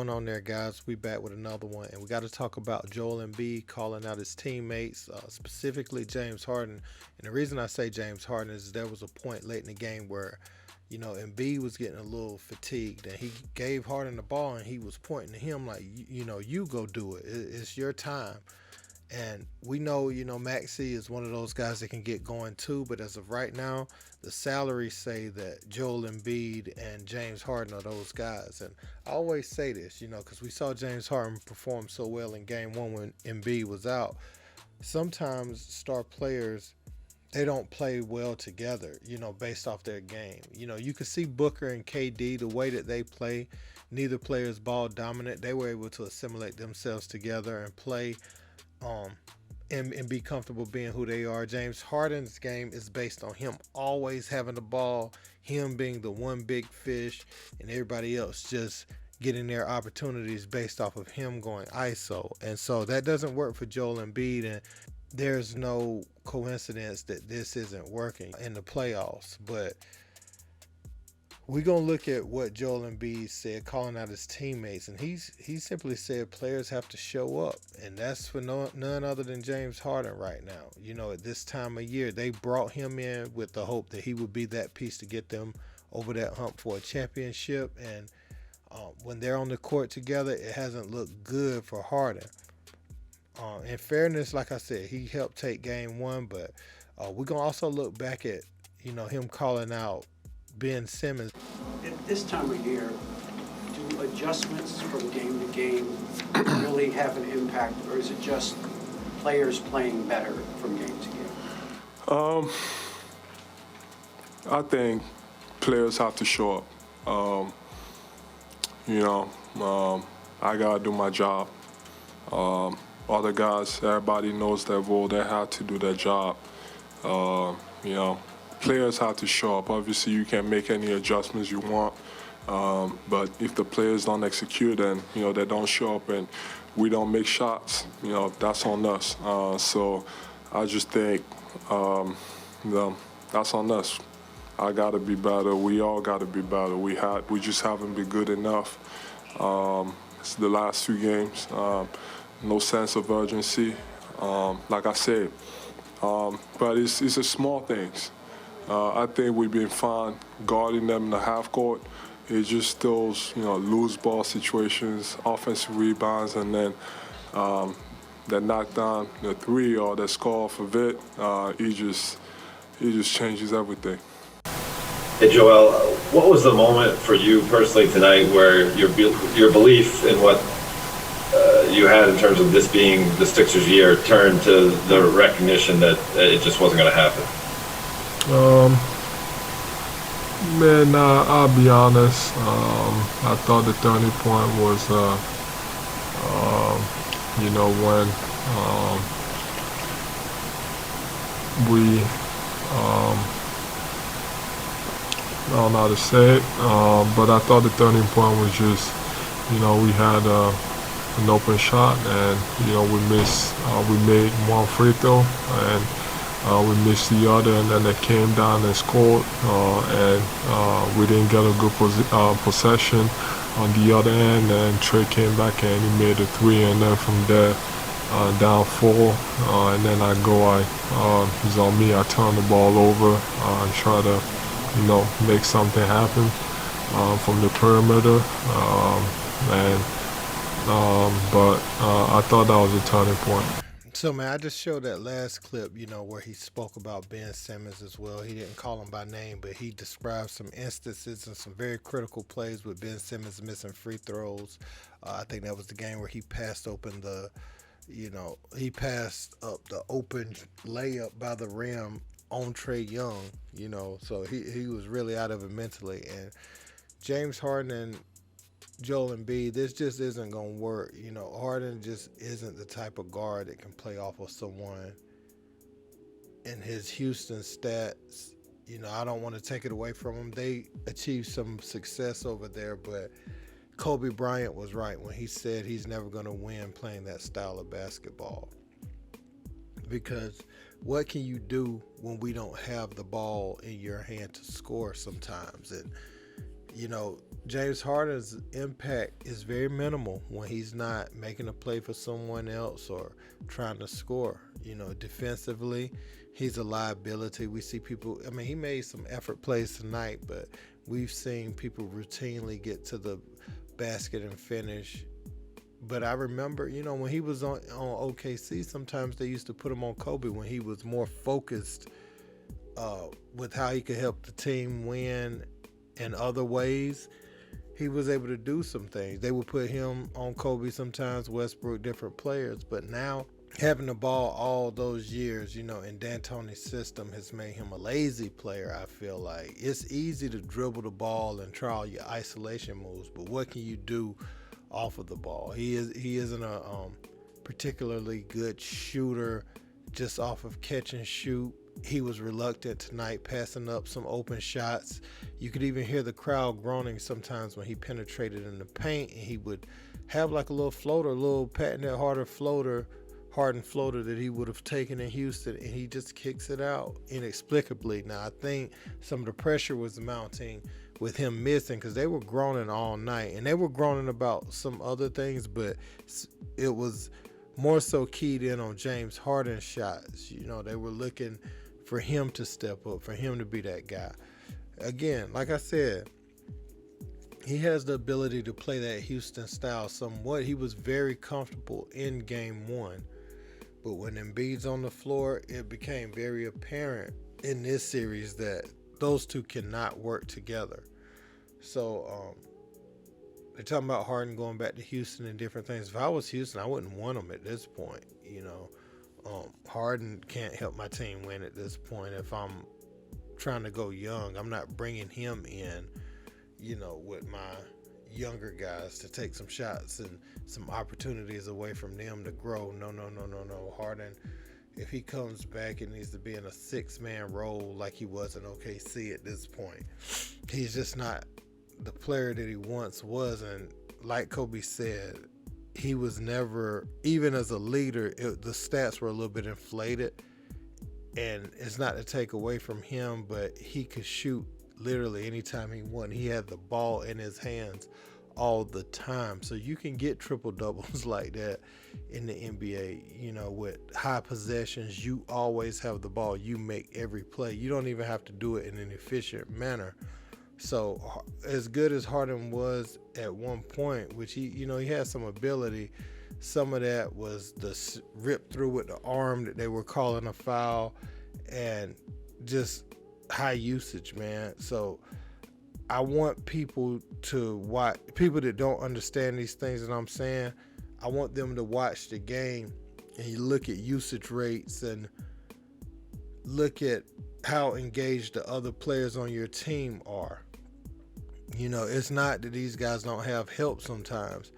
going on there, guys? We back with another one, and we got to talk about Joel Embiid calling out his teammates, specifically James Harden. And the reason I say James Harden is there was a point late in the game where, Embiid was getting a little fatigued, and he gave Harden the ball, and he was pointing to him like, you go do it. It's your time. And we know, Maxey is one of those guys that can get going too. But as of right now, the salaries say that Joel Embiid and James Harden are those guys. And I always say this, because we saw James Harden perform so well in game one when Embiid was out. Sometimes star players, they don't play well together, based off their game. You can see Booker and KD, the way that they play, neither player is ball dominant. They were able to assimilate themselves together and play and be comfortable being who they are. James Harden's game is based on him always having the ball, him being the one big fish, and everybody else just getting their opportunities based off of him going ISO. And so that doesn't work for Joel Embiid, and there's no coincidence that this isn't working in the playoffs. But we're going to look at what Joel Embiid said, calling out his teammates. And he simply said players have to show up. And that's for none other than James Harden right now. At this time of year, they brought him in with the hope that he would be that piece to get them over that hump for a championship. And when they're on the court together, it hasn't looked good for Harden. In fairness, like I said, he helped take game one. But we're going to also look back at, him calling out Ben Simmons. At this time of year, do adjustments from game to game really have an impact, or is it just players playing better from game to game? I think players have to show up. I gotta do my job. Other guys, everybody knows their role. They have to do their job. Players have to show up. Obviously, you can make any adjustments you want, but if the players don't execute and they don't show up and we don't make shots, that's on us. So I just think that's on us. I gotta be better. We all gotta be better. We just haven't been good enough. It's the last few games. No sense of urgency. Like I said, but it's the small things. I think we've been fine guarding them in the half court. It's just those, loose ball situations, offensive rebounds, and then that knock down the three or the score off of it. It just changes everything. Hey Joel, what was the moment for you personally tonight where your belief in what you had in terms of this being the Sixers' year turned to the recognition that it just wasn't going to happen? I'll be honest. I thought the turning point was, when we, I don't know how to say it, but I thought the turning point was just, we had an open shot and, we made one free throw and we missed the other, and then they came down and scored, and we didn't get a good possession on the other end, and Trey came back and he made a three, and then from there, down four, and then he's on me, I turn the ball over, and try to, make something happen from the perimeter, but I thought that was a turning point. So, man, I just showed that last clip, where he spoke about Ben Simmons as well. He didn't call him by name, but he described some instances and some very critical plays with Ben Simmons missing free throws. I think that was the game where he passed open he passed up the open layup by the rim on Trae Young, so he was really out of it mentally. And James Harden and Joel Embiid, this just isn't going to work. Harden just isn't the type of guard that can play off of someone. And his Houston stats, I don't want to take it away from him. They achieved some success over there, but Kobe Bryant was right when he said he's never going to win playing that style of basketball. Because what can you do when we don't have the ball in your hand to score sometimes? And You know, James Harden's impact is very minimal when he's not making a play for someone else or trying to score. You know, defensively, he's a liability. We see people, I mean, he made some effort plays tonight, but we've seen people routinely get to the basket and finish. But I remember, you know, when he was on OKC, sometimes they used to put him on Kobe when he was more focused with how he could help the team win in other ways. He was able to do some things. They would put him on Kobe sometimes, Westbrook, different players. But now having the ball all those years, you know, in D'Antoni's system has made him a lazy player, I feel like. It's easy to dribble the ball and try all your isolation moves, but what can you do off of the ball? He isn't a particularly good shooter just off of catch and shoot. He was reluctant tonight, passing up some open shots. You could even hear the crowd groaning sometimes when he penetrated in the paint, and he would have like a little floater, a little patented Harden floater that he would have taken in Houston, and he just kicks it out inexplicably. Now, I think some of the pressure was mounting with him missing because they were groaning all night, and they were groaning about some other things, but it was more so keyed in on James Harden's shots. You know, they were looking for him to step up, for him to be that guy. Again, like I said, he has the ability to play that Houston style somewhat. He was very comfortable in game one. But when Embiid's on the floor, it became very apparent in this series that those two cannot work together. So they're talking about Harden going back to Houston and different things. If I was Houston, I wouldn't want him at this point. You know, Harden can't help my team win at this point. If I'm trying to go young, I'm not bringing him in, you know, with my younger guys to take some shots and some opportunities away from them to grow. No. Harden, if he comes back, it needs to be in a 6-man role like he was in OKC at this point. He's just not the player that he once was. And like Kobe said, he was never, even as a leader, the stats were a little bit inflated. And it's not to take away from him, but he could shoot literally anytime he wanted. He had the ball in his hands all the time. So you can get triple doubles like that in the NBA, you know, with high possessions. You always have the ball. You make every play. You don't even have to do it in an efficient manner. So as good as Harden was at one point, which he had some ability, some of that was the rip through with the arm that they were calling a foul, and just high usage, man. So I want people to watch, people that don't understand these things that I'm saying, I want them to watch the game and you look at usage rates and look at how engaged the other players on your team are. You know, it's not that these guys don't have help sometimes.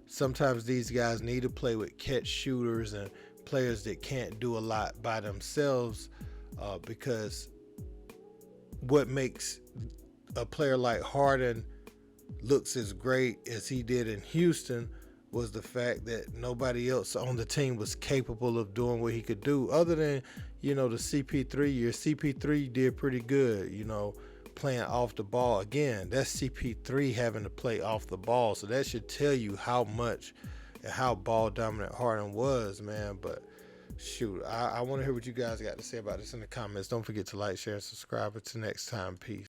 Sometimes these guys need to play with catch shooters and players that can't do a lot by themselves, because what makes a player like Harden looks as great as he did in Houston was the fact that nobody else on the team was capable of doing what he could do, other than, you know, the CP3 year. CP3 did pretty good, you know, playing off the ball. Again, that's CP3 having to play off the ball, so that should tell you how much and how ball dominant Harden was, man. But shoot, I want to hear what you guys got to say about this in the comments. Don't forget to like, share, and subscribe. Until next time, peace.